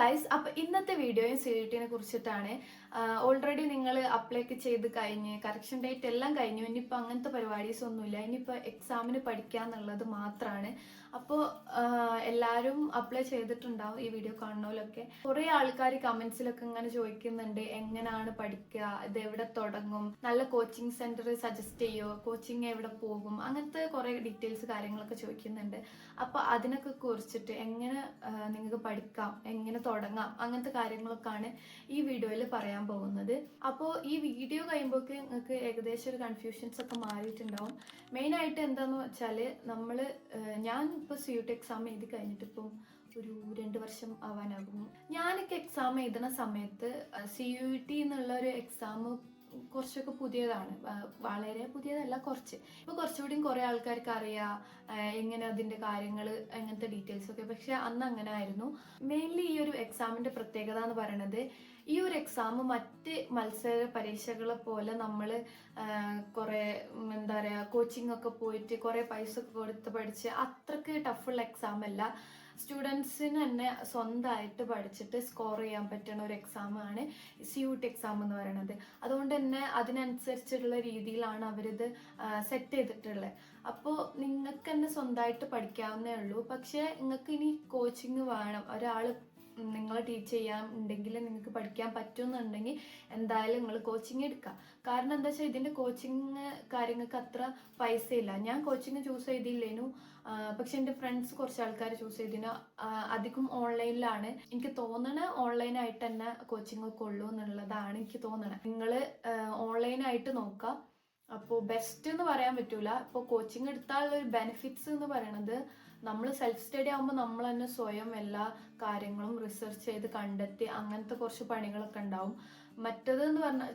Guys, അപ്പൊ ഇന്നത്തെ വീഡിയോയും CUET-നെ കുറിച്ചിട്ടാണ്. ഓൾറെഡി നിങ്ങൾ അപ്ലൈ ഒക്കെ ചെയ്ത് കഴിഞ്ഞ് കറക്ഷൻ ഡേറ്റ് എല്ലാം കഴിഞ്ഞു. ഇനിയിപ്പോൾ അങ്ങനത്തെ പരിപാടീസ് ഒന്നുമില്ല. ഇനിയിപ്പോൾ എക്സാമിന് പഠിക്കുക എന്നുള്ളത് മാത്രമാണ്. അപ്പോൾ എല്ലാവരും അപ്ലൈ ചെയ്തിട്ടുണ്ടാവും ഈ വീഡിയോ കാണുന്നവരൊക്കെ. കുറേ ആൾക്കാർ കമന്റ്സിലൊക്കെ ഇങ്ങനെ ചോദിക്കുന്നുണ്ട്, എങ്ങനെയാണ് പഠിക്കുക, ഇത് എവിടെ തുടങ്ങും, നല്ല കോച്ചിങ് സെന്റർ സജസ്റ്റ് ചെയ്യുമോ, കോച്ചിങ് എവിടെ പോകും, അങ്ങനത്തെ കുറേ ഡീറ്റെയിൽസ് കാര്യങ്ങളൊക്കെ ചോദിക്കുന്നുണ്ട്. അപ്പോൾ അതിനൊക്കെ കുറിച്ചിട്ട് എങ്ങനെ നിങ്ങൾക്ക് പഠിക്കാം, എങ്ങനെ തുടങ്ങാം, അങ്ങനത്തെ കാര്യങ്ങളൊക്കെയാണ് ഈ വീഡിയോയിൽ പറയാൻ പോകുന്നത്. അപ്പോൾ ഈ വീഡിയോ കഴിയുമ്പോഴേക്ക് നിങ്ങൾക്ക് ഏകദേശം ഒരു കൺഫ്യൂഷൻസ് ഒക്കെ മാറിയിട്ടുണ്ടാവും. മെയിൻ ആയിട്ട് എന്താന്ന് വെച്ചാൽ ഞാൻ ഇപ്പോൾ CUET എക്സാം എഴുതി കഴിഞ്ഞിട്ട് ഇപ്പം ഒരു 2 വർഷം ആവാനാകുന്നു. ഞാനൊക്കെ എക്സാം എഴുതുന്ന സമയത്ത് CUET എന്നുള്ള ഒരു എക്സാം കുറച്ചൊക്കെ പുതിയതാണ്, വളരെ പുതിയതല്ല, ഇപ്പൊ കുറച്ചുകൂടി കുറെ ആൾക്കാർക്ക് അറിയാം എങ്ങനെ അതിന്റെ കാര്യങ്ങൾ, എങ്ങനത്തെ ഡീറ്റെയിൽസ് ഒക്കെ. പക്ഷെ അന്ന് അങ്ങനെ ആയിരുന്നു. മെയിൻലി ഈ ഒരു എക്സാമിന്റെ പ്രത്യേകത എന്ന് പറയുന്നത്, ഈ ഒരു എക്സാം മറ്റ് മത്സര പരീക്ഷകളെ പോലെ നമ്മൾ കുറെ എന്താ പറയാ കോച്ചിങ് ഒക്കെ പോയിട്ട് കുറെ പൈസ ഒക്കെ കൊടുത്ത് പഠിച്ച് അത്രക്ക് ടഫുള്ള എക്സാം അല്ല. സ്റ്റുഡൻസിന് തന്നെ സ്വന്തമായിട്ട് പഠിച്ചിട്ട് സ്കോർ ചെയ്യാൻ പറ്റുന്ന ഒരു എക്സാമാണ് CUET എക്സാം എന്ന് പറയുന്നത്. അതുകൊണ്ട് തന്നെ അതിനനുസരിച്ചുള്ള രീതിയിലാണ് അവരിത് സെറ്റ് ചെയ്തിട്ടുള്ളത്. അപ്പോൾ നിങ്ങൾക്ക് തന്നെ സ്വന്തമായിട്ട് പഠിക്കാവുന്നേ ഉള്ളൂ. പക്ഷേ നിങ്ങൾക്ക് ഇനി കോച്ചിങ് വേണം, ഒരാൾ നിങ്ങളെ ടീച്ച് ചെയ്യാൻ ഉണ്ടെങ്കിൽ, നിങ്ങൾക്ക് പഠിക്കാൻ പറ്റുമെന്നുണ്ടെങ്കിൽ എന്തായാലും നിങ്ങൾ കോച്ചിങ് എടുക്കുക. കാരണം എന്താ വെച്ചാൽ ഇതിൻ്റെ കോച്ചിങ് കാര്യങ്ങൾക്ക് അത്ര പൈസയില്ല. ഞാൻ കോച്ചിങ് ചൂസ് ചെയ്തില്ലേനു, പക്ഷെ എൻ്റെ ഫ്രണ്ട്സ് കുറച്ച് ആൾക്കാർ ചൂസ് ചെയ്തിനു. അധികം ഓൺലൈനിലാണ്. എനിക്ക് തോന്നണ ഓൺലൈനായിട്ട് തന്നെ കോച്ചിങ് ഒക്കെ ഉള്ളൂ എന്നുള്ളതാണ് എനിക്ക് തോന്നണത്. നിങ്ങൾ ഓൺലൈനായിട്ട് നോക്കുക. അപ്പോൾ ബെസ്റ്റ് എന്ന് പറയാൻ പറ്റൂല. ഇപ്പോൾ കോച്ചിങ് എടുത്താലുള്ള ഒരു ബെനിഫിറ്റ്സ് എന്ന് പറയുന്നത്, നമ്മൾ സെൽഫ് സ്റ്റഡി ആകുമ്പോൾ നമ്മൾ തന്നെ സ്വയം എല്ലാ കാര്യങ്ങളും റിസർച്ച് ചെയ്ത് കണ്ടെത്തി അങ്ങനത്തെ കുറച്ച് പണികളൊക്കെ ഉണ്ടാവും. മറ്റത് എന്ന് പറഞ്ഞാൽ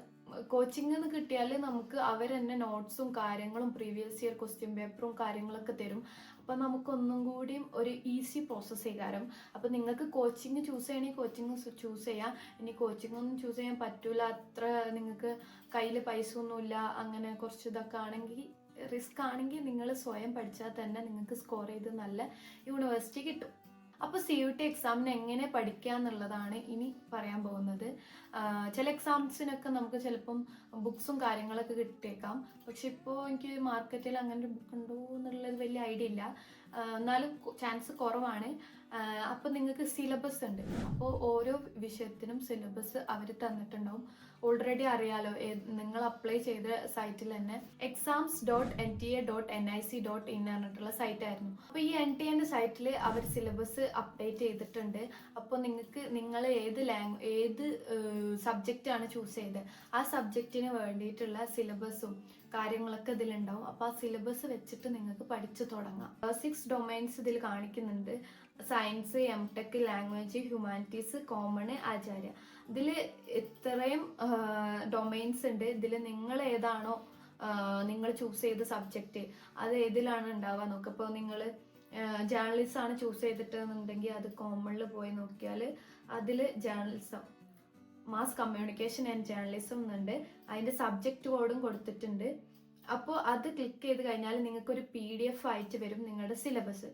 കോച്ചിങ് എന്ന് കിട്ടിയാൽ നമുക്ക് അവർ തന്നെ നോട്ട്സും കാര്യങ്ങളും പ്രീവിയസ് ഇയർ ക്വസ്റ്റ്യൻ പേപ്പറും കാര്യങ്ങളൊക്കെ തരും. അപ്പം നമുക്കൊന്നും കൂടിയും ഒരു ഈസി പ്രോസസ്സ് ചെയ്യാറും. അപ്പം നിങ്ങൾക്ക് കോച്ചിങ് ചൂസ് ചെയ്യണമെങ്കിൽ കോച്ചിങ് ചൂസ് ചെയ്യാം. ഇനി കോച്ചിങ് ഒന്നും ചൂസ് ചെയ്യാൻ പറ്റൂല, അത്ര നിങ്ങൾക്ക് കയ്യിൽ പൈസ ഒന്നുമില്ല, അങ്ങനെ കുറച്ച് ഇതൊക്കെ ആണെങ്കിൽ, റിസ്ക് ആണെങ്കിൽ നിങ്ങൾ സ്വയം പഠിച്ചാൽ തന്നെ നിങ്ങൾക്ക് സ്കോർ ചെയ്ത് നല്ല യൂണിവേഴ്സിറ്റി കിട്ടും. അപ്പോൾ CUET എക്സാമിന് എങ്ങനെ പഠിക്കുക എന്നുള്ളതാണ് ഇനി പറയാൻ പോകുന്നത്. ചില എക്സാംസിനൊക്കെ നമുക്ക് ചിലപ്പം ബുക്സും കാര്യങ്ങളൊക്കെ കിട്ടിയേക്കാം. പക്ഷെ ഇപ്പോൾ എനിക്ക് മാർക്കറ്റിൽ അങ്ങനെ ഒരു ബുക്ക് ഉണ്ടോ എന്നുള്ളത് വലിയ ഐഡിയ ഇല്ല. എന്നാലും ചാൻസ് കുറവാണ്. അപ്പോൾ നിങ്ങൾക്ക് സിലബസ് ഉണ്ട്. അപ്പോൾ ഓരോ വിഷയത്തിനും സിലബസ് അവർ തന്നിട്ടുണ്ടാവും. ഓൾറെഡി അറിയാലോ, നിങ്ങൾ അപ്ലൈ ചെയ്ത സൈറ്റിൽ തന്നെ exams.nta.nic.in പറഞ്ഞിട്ടുള്ള സൈറ്റായിരുന്നു. അപ്പോൾ ഈ NTA സൈറ്റിൽ അവർ സിലബസ് അപ്ഡേറ്റ് ചെയ്തിട്ടുണ്ട്. അപ്പോൾ നിങ്ങൾ ഏത് സബ്ജക്റ്റ് ആണ് ചൂസ് ചെയ്തത്, ആ സബ്ജക്റ്റിന് വേണ്ടിയിട്ടുള്ള സിലബസും കാര്യങ്ങളൊക്കെ ഇതിലുണ്ടാവും. അപ്പോൾ ആ സിലബസ് വെച്ചിട്ട് നിങ്ങൾക്ക് പഠിച്ചു തുടങ്ങാം. 6 ഡൊമൈൻസ് ഇതിൽ കാണിക്കുന്നുണ്ട്. Science, MTech, language, humanities, common, Acharya. ഇതിൽ ഇത്രയും ഡൊമൈൻസ് ഉണ്ട്. ഇതിൽ നിങ്ങൾ ഏതാണോ നിങ്ങൾ ചൂസ് ചെയ്ത സബ്ജക്റ്റ്, അത് ഏതിലാണ് ഉണ്ടാവുക നോക്കുക. ഇപ്പോൾ നിങ്ങൾ ജേർണലിസം ആണ് ചൂസ് ചെയ്തിട്ടെന്നുണ്ടെങ്കിൽ അത് കോമണിൽ പോയി നോക്കിയാൽ അതിൽ journalism, mass communication and journalism എന്നുണ്ട്. അതിൻ്റെ സബ്ജക്റ്റ് കോഡും കൊടുത്തിട്ടുണ്ട്. അപ്പോൾ അത് ക്ലിക്ക് ചെയ്ത് കഴിഞ്ഞാൽ നിങ്ങൾക്കൊരു PDF ആയിട്ട് വരും നിങ്ങളുടെ സിലബസ്.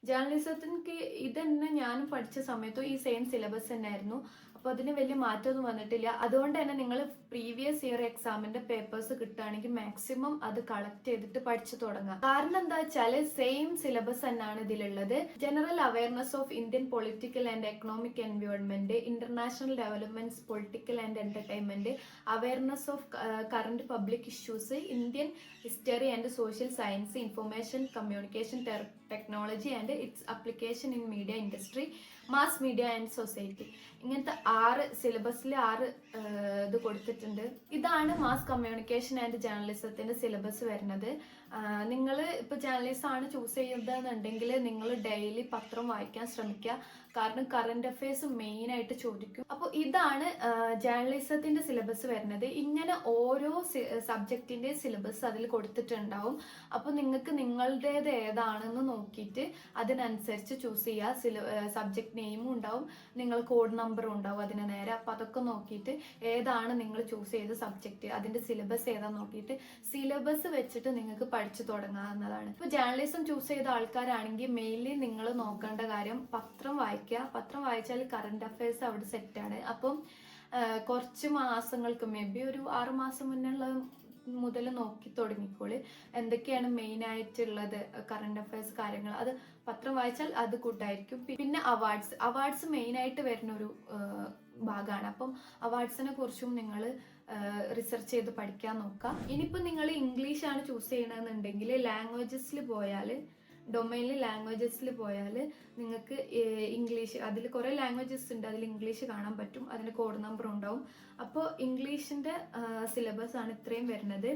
ജേർണലിസത്തിനൊക്കെ ഇതന്നെ ഞാനും പഠിച്ച സമയത്തും ഈ സെയിം സിലബസ് തന്നെ ആയിരുന്നു. അപ്പോൾ അതിന് വലിയ മാറ്റമൊന്നും വന്നിട്ടില്ല. അതുകൊണ്ട് തന്നെ നിങ്ങൾ പ്രീവിയസ് ഇയർ എക്സാമിന്റെ പേപ്പേഴ്സ് കിട്ടുകയാണെങ്കിൽ മാക്സിമം അത് കളക്ട് ചെയ്തിട്ട് പഠിച്ചു തുടങ്ങാം. കാരണം എന്താ വെച്ചാൽ സെയിം സിലബസ് തന്നെയാണ് ഇതിലുള്ളത്. General awareness of Indian political and economic environment, international developments, political and entertainment, awareness of current public issues, Indian history and social science, information communication technology and it's application in media industry, mass media and society. ഇങ്ങനത്തെ 6 സിലബസിൽ 6 ഇത് കൊടുത്തിട്ടുണ്ട്. ഇതാണ് mass communication and ജേർണലിസത്തിന്റെ syllabus വരുന്നത്. നിങ്ങൾ ഇപ്പൊ journalism ആണ് choose ചെയ്യുന്നതെന്നുണ്ടെങ്കിൽ നിങ്ങൾ ഡെയിലി പത്രം വായിക്കാൻ ശ്രമിക്കുക. കാരണം കറന്റ് അഫയേഴ്സ് മെയിൻ ആയിട്ട് ചോദിക്കും. അപ്പോൾ ഇതാണ് ജേർണലിസത്തിന്റെ സിലബസ് വരുന്നത്. ഇങ്ങനെ ഓരോ സബ്ജക്റ്റിന്റെ സിലബസ് അതിൽ കൊടുത്തിട്ടുണ്ടാവും. അപ്പോൾ നിങ്ങൾക്ക് നിങ്ങളുടേത് ഏതാണെന്ന് നോക്കിയിട്ട് അതിനനുസരിച്ച് ചൂസ് ചെയ്യുക. സബ്ജക്ട് നെയിമും ഉണ്ടാവും, നിങ്ങൾ കോഡ് നമ്പറും ഉണ്ടാവും അതിന് നേരെ. അപ്പം അതൊക്കെ നോക്കിയിട്ട് ഏതാണ് നിങ്ങൾ ചൂസ് ചെയ്ത സബ്ജക്റ്റ്, അതിന്റെ സിലബസ് ഏതാന്ന് നോക്കിയിട്ട് സിലബസ് വെച്ചിട്ട് നിങ്ങൾക്ക് പഠിച്ചു തുടങ്ങാവുന്നതാണ്. ഇപ്പോൾ ജേർണലിസം ചൂസ് ചെയ്ത ആൾക്കാരാണെങ്കിൽ മെയിൻലി നിങ്ങൾ നോക്കേണ്ട കാര്യം പത്രം വായിക്കുക. പത്രം വായിച്ചാൽ കറണ്ട് അഫയേഴ്സ് അവിടെ സെറ്റാണ്. അപ്പം കുറച്ച് മാസങ്ങൾക്ക് മേ ബി ഒരു 6 മാസം മുന്നുള്ള മുതൽ നോക്കി തുടങ്ങിക്കോളി എന്തൊക്കെയാണ് മെയിൻ ആയിട്ടുള്ളത് കറണ്ട് അഫയേഴ്സ് കാര്യങ്ങൾ. അത് പത്രം വായിച്ചാൽ അത് കൂട്ടായിരിക്കും. പിന്നെ അവാർഡ്സ് മെയിൻ ആയിട്ട് വരുന്ന ഒരു ഭാഗമാണ്. അപ്പം അവാർഡ്സിനെ കുറിച്ചും നിങ്ങൾ റിസർച്ച് ചെയ്ത് പഠിക്കാൻ നോക്കാം. ഇനിയിപ്പോൾ നിങ്ങൾ ഇംഗ്ലീഷാണ് ചൂസ് ചെയ്യണമെന്നുണ്ടെങ്കിൽ ലാംഗ്വേജസിൽ പോയാൽ ഡൊമൈനിൽ ലാംഗ്വേജസിൽ പോയാൽ നിങ്ങൾക്ക് ഇംഗ്ലീഷ്, അതിൽ കുറേ ലാംഗ്വേജസ് ഉണ്ട്, അതിൽ ഇംഗ്ലീഷ് കാണാൻ പറ്റും, അതിന് കോഡ് നമ്പർ ഉണ്ടാവും. അപ്പോൾ ഇംഗ്ലീഷിൻ്റെ സിലബസ് ആണ് ഇത്രയും വരുന്നത്.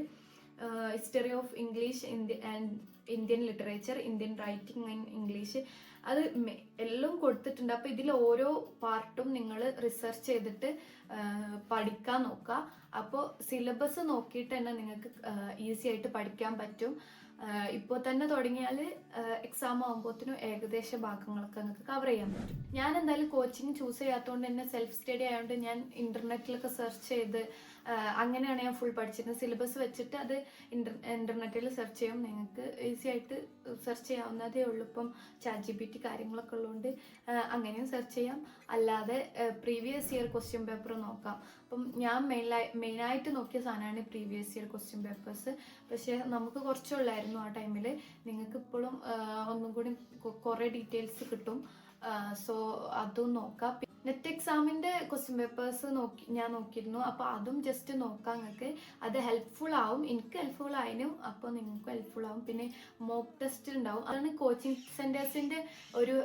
History of English and Indian literature, Indian writing in English, അത് എല്ലാം കൊടുത്തിട്ടുണ്ട്. അപ്പോൾ ഇതിൽ ഓരോ പാർട്ടും നിങ്ങൾ റിസർച്ച് ചെയ്തിട്ട് പഠിക്കാൻ നോക്കുക. അപ്പോൾ സിലബസ് നോക്കിയിട്ട് തന്നെ നിങ്ങൾക്ക് ഈസി ആയിട്ട് പഠിക്കാൻ പറ്റും. ഇപ്പോൾ തന്നെ തുടങ്ങിയാൽ എക്സാം ആകുമ്പോഴത്തേനും ഏകദേശ ഭാഗങ്ങളൊക്കെ നിങ്ങൾക്ക് കവർ ചെയ്യാൻ പറ്റും. ഞാൻ എന്തായാലും കോച്ചിങ് ചൂസ് ചെയ്യാത്തതുകൊണ്ട് തന്നെ സെൽഫ് സ്റ്റഡി ആയതുകൊണ്ട് ഞാൻ ഇന്റർനെറ്റിലൊക്കെ സെർച്ച് ചെയ്ത് അങ്ങനെയാണ് ഞാൻ ഫുൾ പഠിച്ചിരുന്നത്. സിലബസ് വെച്ചിട്ട് അത് ഇന്റർനെറ്റിൽ സെർച്ച് ചെയ്യും. നിങ്ങൾക്ക് ഈസി ആയിട്ട് സെർച്ച് ചെയ്യാവുന്നതേ ഉള്ളൂ. ഇപ്പം ChatGPT കാര്യങ്ങളൊക്കെ ഉള്ളതുകൊണ്ട് അങ്ങനെയും സെർച്ച് ചെയ്യാം. അല്ലാതെ പ്രീവിയസ് ഇയർ ക്വസ്റ്റ്യൻ പേപ്പർ നോക്കാം. അപ്പം ഞാൻ മെയിനായിട്ട് നോക്കിയ സാധനമാണ് പ്രീവിയസ് ഇയർ ക്വസ്റ്റ്യൻ പേപ്പേഴ്സ്. പക്ഷേ നമുക്ക് കുറച്ചുള്ളായിരുന്നു ആ ടൈമിൽ. നിങ്ങൾക്ക് ഇപ്പോഴും ഒന്നും കൂടി കുറേ ഡീറ്റെയിൽസ് കിട്ടും. സോ അതും നോക്കാം. നെറ്റ് എക്സാമിൻ്റെ ക്വസ്റ്റ്യൻ പേപ്പേഴ്സ് ഞാൻ നോക്കിയിരുന്നു. അപ്പോൾ അതും ജസ്റ്റ് നോക്കാം നിങ്ങൾക്ക്. അത് ഹെൽപ്ഫുൾ ആവും. എനിക്ക് ഹെൽപ്ഫുൾ ആയിരുന്നു, അപ്പോൾ നിങ്ങൾക്ക് ഹെൽപ്ഫുൾ ആവും. പിന്നെ മോക്ക് ടെസ്റ്റ് ഉണ്ടാവും. അതാണ് കോച്ചിങ് സെൻറ്റേഴ്സിൻ്റെ ഒരു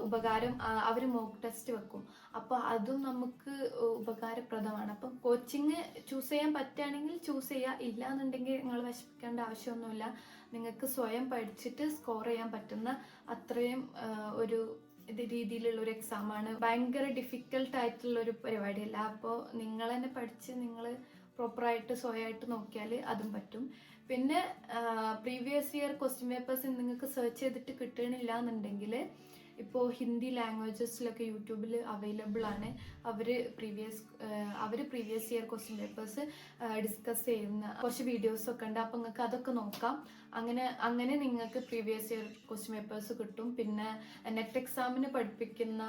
ഉപകാരം. അവർ മോക്ക് ടെസ്റ്റ് വെക്കും. അപ്പോൾ അതും നമുക്ക് ഉപകാരപ്രദമാണ്. അപ്പം കോച്ചിങ് ചൂസ് ചെയ്യാൻ പറ്റുകയാണെങ്കിൽ ചൂസ് ചെയ്യുക. ഇല്ല എന്നുണ്ടെങ്കിൽ നിങ്ങൾ വിഷമിക്കേണ്ട ആവശ്യമൊന്നുമില്ല. നിങ്ങൾക്ക് സ്വയം പഠിച്ചിട്ട് സ്കോർ ചെയ്യാൻ പറ്റുന്ന അത്രയും ഒരു രീതിയിലുള്ള ഒരു എക്സാമാണ്. ഭയങ്കര ഡിഫിക്കൽട്ട് ആയിട്ടുള്ള ഒരു പരിപാടിയല്ല. അപ്പോൾ നിങ്ങൾ തന്നെ പഠിച്ച് നിങ്ങൾ പ്രോപ്പറായിട്ട് സ്വയമായിട്ട് നോക്കിയാൽ അതും പറ്റും. പിന്നെ പ്രീവിയസ് ഇയർ ക്വസ്റ്റ്യൻ പേപ്പേഴ്സ് നിങ്ങൾക്ക് സെർച്ച് ചെയ്തിട്ട് കിട്ടണില്ല എന്നുണ്ടെങ്കിൽ ഇപ്പോൾ ഹിന്ദി ലാംഗ്വേജസിലൊക്കെ യൂട്യൂബിൽ അവൈലബിൾ ആണ്. അവർ previous year question papers discuss ചെയ്യുന്ന കുറച്ച് വീഡിയോസൊക്കെ ഉണ്ട്. അപ്പോൾ നിങ്ങൾക്ക് അതൊക്കെ നോക്കാം. അങ്ങനെ നിങ്ങൾക്ക് പ്രീവിയസ് ഇയർ ക്വസ്റ്റ്യൻ പേപ്പേഴ്സ് കിട്ടും. പിന്നെ നെറ്റ് എക്സാമിന് പഠിപ്പിക്കുന്ന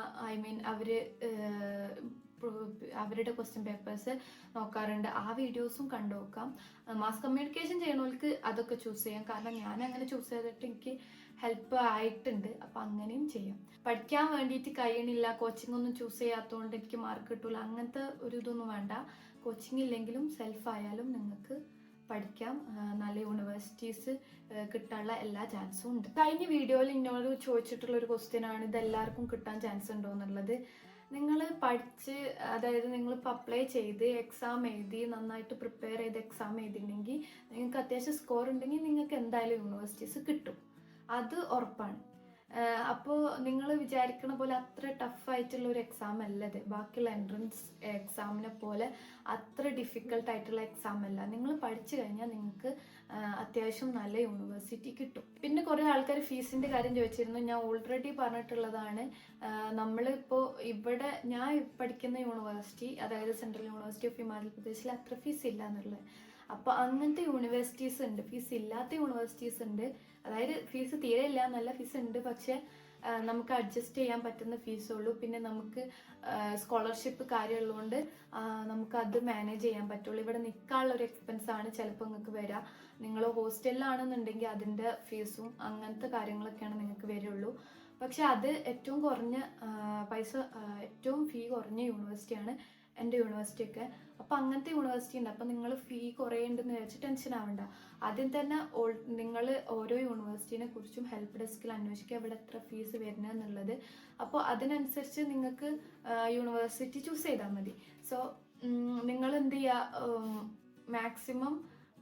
അവരുടെ ക്വസ്റ്റ്യൻ പേപ്പേഴ്സ് നോക്കാറുണ്ട്. ആ വീഡിയോസും കണ്ടു നോക്കാം. മാസ് കമ്മ്യൂണിക്കേഷൻ ചെയ്യണവർക്ക് അതൊക്കെ ചൂസ് ചെയ്യാം. കാരണം ഞാൻ അങ്ങനെ ചൂസ് ചെയ്തിട്ട് എനിക്ക് ഹെൽപ്പ് ആയിട്ടുണ്ട്. അപ്പം അങ്ങനെയും ചെയ്യാം. പഠിക്കാൻ വേണ്ടിയിട്ട് കഴിയണില്ല, കോച്ചിങ് ഒന്നും ചൂസ് ചെയ്യാത്തതുകൊണ്ട് എനിക്ക് മാർക്ക് കിട്ടൂല, അങ്ങനത്തെ ഒരു ഇതൊന്നും വേണ്ട. കോച്ചിങ് ഇല്ലെങ്കിലും സെൽഫ് ആയാലും നിങ്ങൾക്ക് പഠിക്കാം. നല്ല യൂണിവേഴ്സിറ്റീസ് കിട്ടാനുള്ള എല്ലാ ചാൻസും ഉണ്ട്. കഴിഞ്ഞ വീഡിയോയിൽ എന്നോട് ചോദിച്ചിട്ടുള്ള ഒരു ക്വസ്റ്റ്യൻ ആണ്, ഇത് എല്ലാവർക്കും കിട്ടാൻ ചാൻസ് ഉണ്ടോ എന്നുള്ളത്. നിങ്ങൾ പഠിച്ച്, അതായത് നിങ്ങളിപ്പോൾ അപ്ലൈ ചെയ്ത് എക്സാം എഴുതി നന്നായിട്ട് പ്രിപ്പയർ ചെയ്ത് എക്സാം എഴുതിയിട്ടുണ്ടെങ്കിൽ നിങ്ങൾക്ക് അത്യാവശ്യം സ്കോർ ഉണ്ടെങ്കിൽ നിങ്ങൾക്ക് എന്തായാലും യൂണിവേഴ്സിറ്റീസ് കിട്ടും. അത് ഉറപ്പാണ്. അപ്പോൾ നിങ്ങൾ വിചാരിക്കണ പോലെ അത്ര ടഫായിട്ടുള്ള ഒരു എക്സാം അല്ല ഇത്. ബാക്കിയുള്ള എൻട്രൻസ് എക്സാമിനെ പോലെ അത്ര ഡിഫിക്കൽട്ട് ആയിട്ടുള്ള എക്സാം അല്ല. നിങ്ങൾ പഠിച്ചു കഴിഞ്ഞാൽ നിങ്ങൾക്ക് അത്യാവശ്യം നല്ല യൂണിവേഴ്സിറ്റി കിട്ടും. പിന്നെ കുറേ ആൾക്കാർ ഫീസിൻ്റെ കാര്യം ചോദിച്ചിരുന്നു. ഞാൻ ഓൾറെഡി പറഞ്ഞിട്ടുള്ളതാണ്. നമ്മളിപ്പോൾ ഇവിടെ ഞാൻ പഠിക്കുന്ന യൂണിവേഴ്സിറ്റി, അതായത് സെൻട്രൽ യൂണിവേഴ്സിറ്റി ഓഫ് ഹിമാചൽ പ്രദേശിൽ അത്ര ഫീസ് ഇല്ല എന്നുള്ളത്. അപ്പോൾ അങ്ങനത്തെ യൂണിവേഴ്സിറ്റീസ് ഉണ്ട്. ഫീസ് ഇല്ലാത്ത യൂണിവേഴ്സിറ്റീസ് ഉണ്ട്. അതായത് ഫീസ് തീരെ ഇല്ല എന്നല്ല, ഫീസ് ഉണ്ട്, പക്ഷേ നമുക്ക് അഡ്ജസ്റ്റ് ചെയ്യാൻ പറ്റുന്ന ഫീസുള്ളൂ. പിന്നെ നമുക്ക് സ്കോളർഷിപ്പ് കാര്യമുള്ളതുകൊണ്ട് നമുക്ക് അത് മാനേജ് ചെയ്യാൻ പറ്റുള്ളൂ. ഇവിടെ നിൽക്കാനുള്ള ഒരു എക്സ്പെൻസാണ് ചിലപ്പോൾ നിങ്ങൾക്ക് വരിക. നിങ്ങൾ ഹോസ്റ്റലിലാണെന്നുണ്ടെങ്കിൽ അതിൻ്റെ ഫീസും അങ്ങനത്തെ കാര്യങ്ങളൊക്കെയാണ് നിങ്ങൾക്ക് വരുള്ളൂ. പക്ഷെ അത് ഏറ്റവും കുറഞ്ഞ ഏറ്റവും ഫീ കുറഞ്ഞ യൂണിവേഴ്സിറ്റിയാണ് എൻ്റെ യൂണിവേഴ്സിറ്റിയൊക്കെ. അപ്പോൾ അങ്ങനത്തെ യൂണിവേഴ്സിറ്റി ഉണ്ട്. അപ്പോൾ നിങ്ങൾ ഫീ കുറയുണ്ടെന്ന് വെച്ച് ടെൻഷൻ ആവണ്ട. ആദ്യം തന്നെ നിങ്ങൾ ഓരോ യൂണിവേഴ്സിറ്റിനെ കുറിച്ചും ഹെൽപ്പ് ഡെസ്കിൽ അന്വേഷിക്കുക, ഇവിടെ എത്ര ഫീസ് വരുന്നത് എന്നുള്ളത്. അപ്പോൾ അതിനനുസരിച്ച് നിങ്ങൾക്ക് യൂണിവേഴ്സിറ്റി ചൂസ് ചെയ്താൽ മതി. സോ നിങ്ങൾ എന്ത് ചെയ്യുക, മാക്സിമം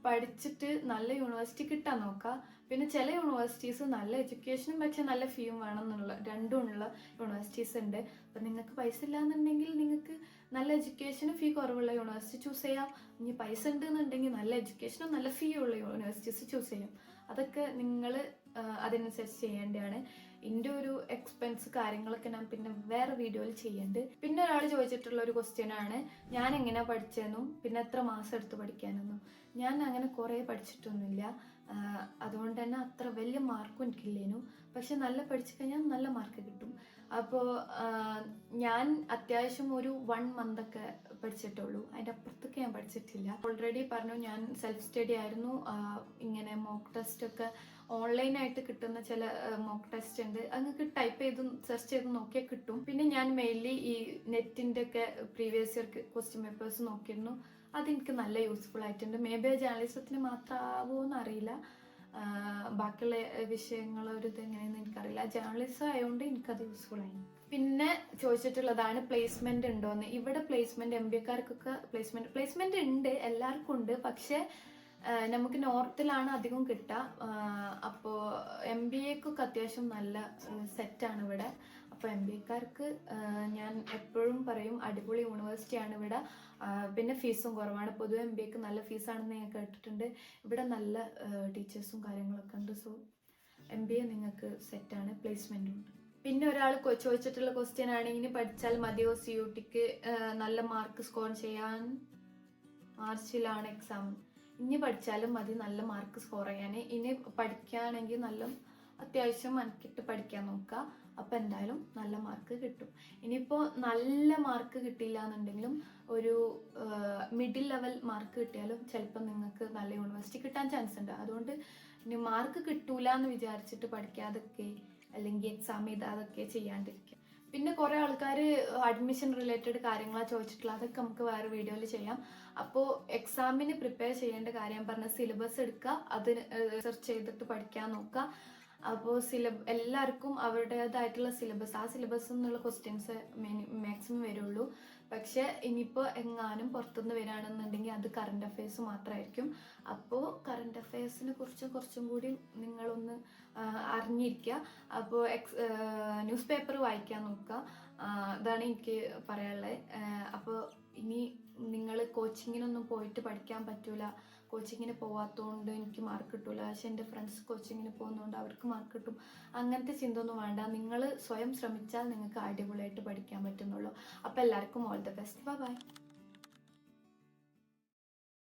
പഠിച്ചിട്ട് നല്ല യൂണിവേഴ്സിറ്റി കിട്ടാൻ നോക്കുക. പിന്നെ ചില യൂണിവേഴ്സിറ്റീസ് നല്ല എഡ്യൂക്കേഷനും പക്ഷെ നല്ല ഫീയും വേണമെന്നുള്ള രണ്ടുമുള്ള യൂണിവേഴ്സിറ്റീസ് ഉണ്ട്. അപ്പം നിങ്ങൾക്ക് പൈസ ഇല്ലാന്നുണ്ടെങ്കിൽ നിങ്ങൾക്ക് നല്ല എഡ്യൂക്കേഷനും ഫീ കുറവുള്ള യൂണിവേഴ്സിറ്റി ചൂസ് ചെയ്യാം. ഇനി പൈസ ഉണ്ടെന്നുണ്ടെങ്കിൽ നല്ല എഡ്യൂക്കേഷനും നല്ല ഫീ ഉള്ള യൂണിവേഴ്സിറ്റീസ് ചൂസ് ചെയ്യാം. അതൊക്കെ നിങ്ങൾ അതിനനുസരിച്ച് ചെയ്യേണ്ടതാണ്. എൻ്റെ ഒരു എക്സ്പെൻസ് കാര്യങ്ങളൊക്കെ ഞാൻ പിന്നെ വേറെ വീഡിയോയിൽ ചെയ്യുന്നുണ്ട്. പിന്നെ ഒരാൾ ചോദിച്ചിട്ടുള്ള ഒരു ക്വസ്റ്റ്യൻ ആണ്, ഞാൻ എങ്ങനെയാണ് പഠിച്ചതെന്നും പിന്നെ എത്ര മാസം എടുത്ത് പഠിക്കാനെന്നും. ഞാൻ അങ്ങനെ കുറേ പഠിച്ചിട്ടൊന്നുമില്ല. അതുകൊണ്ട് തന്നെ അത്ര വലിയ മാർക്കും എനിക്കില്ലേനു. പക്ഷെ നല്ല പഠിച്ചു കഴിഞ്ഞാൽ നല്ല മാർക്ക് കിട്ടും. അപ്പോൾ ഞാൻ അത്യാവശ്യം ഒരു 1 മന്തൊക്കെ പഠിച്ചിട്ടുള്ളൂ, അതിൻ്റെ അപ്പുറത്തൊക്കെ ഞാൻ പഠിച്ചിട്ടില്ല. ഓൾറെഡി പറഞ്ഞു ഞാൻ സെൽഫ് സ്റ്റഡി ആയിരുന്നു. ഇങ്ങനെ മോക്ക് ടെസ്റ്റ് ഒക്കെ ഓൺലൈനായിട്ട് കിട്ടുന്ന ചില മോക്ക് ടെസ്റ്റ് ഉണ്ട്, അങ്ങക്ക് ടൈപ്പ് ചെയ്ത് സെർച്ച് ചെയ്ത് നോക്കിയാൽ കിട്ടും. പിന്നെ ഞാൻ മെയിൻലി ഈ നെറ്റിൻ്റെ ഒക്കെ പ്രീവിയസ് ഇയർ ക്വസ്റ്റ്യൻ പേപ്പേഴ്സ് നോക്കിയിരുന്നു. അതെനിക്ക് നല്ല യൂസ്ഫുൾ ആയിട്ടുണ്ട്. മേ ബി ജേർണലിസത്തിന് മാത്രമാവുമോ എന്നറിയില്ല, ബാക്കിയുള്ള വിഷയങ്ങളൊരു ഇത് എങ്ങനെയെന്ന് എനിക്കറിയില്ല. ജേർണലിസം ആയതുകൊണ്ട് എനിക്കത് യൂസ്ഫുൾ ആയി. പിന്നെ ചോദിച്ചിട്ടുള്ളതാണ് പ്ലേസ്മെന്റ് ഉണ്ടോയെന്ന്. ഇവിടെ പ്ലേസ്മെന്റ് എം ബി എക്കാർക്കൊക്കെ പ്ലേസ്മെന്റ് ഉണ്ട്, എല്ലാവർക്കും ഉണ്ട്. പക്ഷേ നമുക്ക് നോർത്തിലാണ് അധികം കിട്ടുക. അപ്പോൾ എം ബി എക്കൊക്കെ അത്യാവശ്യം നല്ല സെറ്റാണ് ഇവിടെ. അപ്പോൾ എം ബി എക്കാർക്ക് ഞാൻ എപ്പോഴും പറയും അടിപൊളി യൂണിവേഴ്സിറ്റിയാണ് ഇവിടെ. പിന്നെ ഫീസും കുറവാണ്. പൊതുവെ എം ബി എക്ക് നല്ല ഫീസാണെന്ന് ഞാൻ കേട്ടിട്ടുണ്ട്. ഇവിടെ നല്ല ടീച്ചേഴ്സും കാര്യങ്ങളൊക്കെ ഉണ്ട്. സോ എം ബി എ നിങ്ങൾക്ക് സെറ്റാണ്, പ്ലേസ്മെൻറ്റും ഉണ്ട്. പിന്നെ ഒരാൾ ചോദിച്ചിട്ടുള്ള ക്വസ്റ്റ്യൻ ആണ്, ഇനി പഠിച്ചാൽ മതിയോ സി യു ടിക്ക് നല്ല മാർക്ക് സ്കോർ ചെയ്യാൻ? മാർച്ചിലാണ് എക്സാം. ഇനി പഠിച്ചാലും മതി നല്ല മാർക്ക് സ്കോർ ചെയ്യാൻ. ഇനി പഠിക്കുകയാണെങ്കിൽ നല്ല അത്യാവശ്യം മനക്കിട്ട് പഠിക്കാൻ നോക്കുക. അപ്പം എന്തായാലും നല്ല മാർക്ക് കിട്ടും. ഇനിയിപ്പോൾ നല്ല മാർക്ക് കിട്ടിയില്ല എന്നുണ്ടെങ്കിലും ഒരു മിഡിൽ ലെവൽ മാർക്ക് കിട്ടിയാലും ചിലപ്പോൾ നിങ്ങൾക്ക് നല്ല യൂണിവേഴ്സിറ്റി കിട്ടാൻ ചാൻസ് ഉണ്ട്. അതുകൊണ്ട് ഇനി മാർക്ക് കിട്ടൂല എന്ന് വിചാരിച്ചിട്ട് പഠിക്കാതൊക്കെ അല്ലെങ്കിൽ എക്സാം എഴുതാതൊക്കെ ചെയ്യാണ്ടിരിക്കുക. പിന്നെ കുറേ ആൾക്കാർ അഡ്മിഷൻ റിലേറ്റഡ് കാര്യങ്ങളാണ് ചോദിച്ചിട്ടുള്ളത്, അതൊക്കെ നമുക്ക് വേറെ വീഡിയോയിൽ ചെയ്യാം. അപ്പോൾ എക്സാമിന് പ്രിപ്പയർ ചെയ്യേണ്ട കാര്യം പറഞ്ഞ സിലബസ് എടുക്കുക, അത് സെർച്ച് ചെയ്തിട്ട് പഠിക്കാൻ നോക്കുക. അപ്പോൾ എല്ലാവർക്കും അവരുടേതായിട്ടുള്ള സിലബസ്, ആ സിലബസ് എന്നുള്ള ക്വസ്റ്റ്യൻസ് മാക്സിമം വരുള്ളൂ. പക്ഷെ ഇനിയിപ്പോൾ എങ്ങാനും പുറത്തുനിന്ന് വരികയാണെന്നുണ്ടെങ്കിൽ അത് കറണ്ട് അഫയേഴ്സ് മാത്രമായിരിക്കും. അപ്പോൾ കറണ്ട് അഫയേഴ്സിനെ കുറിച്ച് കുറച്ചും കൂടി നിങ്ങളൊന്ന് അറിഞ്ഞിരിക്കുക. അപ്പോൾ ന്യൂസ് പേപ്പർ വായിക്കാൻ നോക്കുക. അതാണ് എനിക്ക് പറയാനുള്ളത്. അപ്പോൾ ഇനി നിങ്ങൾ കോച്ചിങ്ങിനൊന്നും പോയിട്ട് പഠിക്കാൻ പറ്റൂല, കോച്ചിങ്ങിന് പോവാത്തതുകൊണ്ട് എനിക്ക് മാർക്ക് കിട്ടൂല, പക്ഷെ എൻ്റെ ഫ്രണ്ട്സ് കോച്ചിങ്ങിന് പോകുന്നതുകൊണ്ട് അവർക്ക് മാർക്ക് കിട്ടും, അങ്ങനത്തെ ചിന്ത ഒന്നും വേണ്ട. നിങ്ങൾ സ്വയം ശ്രമിച്ചാൽ നിങ്ങൾക്ക് അടിപൊളിയായിട്ട് പഠിക്കാൻ പറ്റുന്നുള്ളൂ. അപ്പോൾ എല്ലാവർക്കും all the best. Bye bye.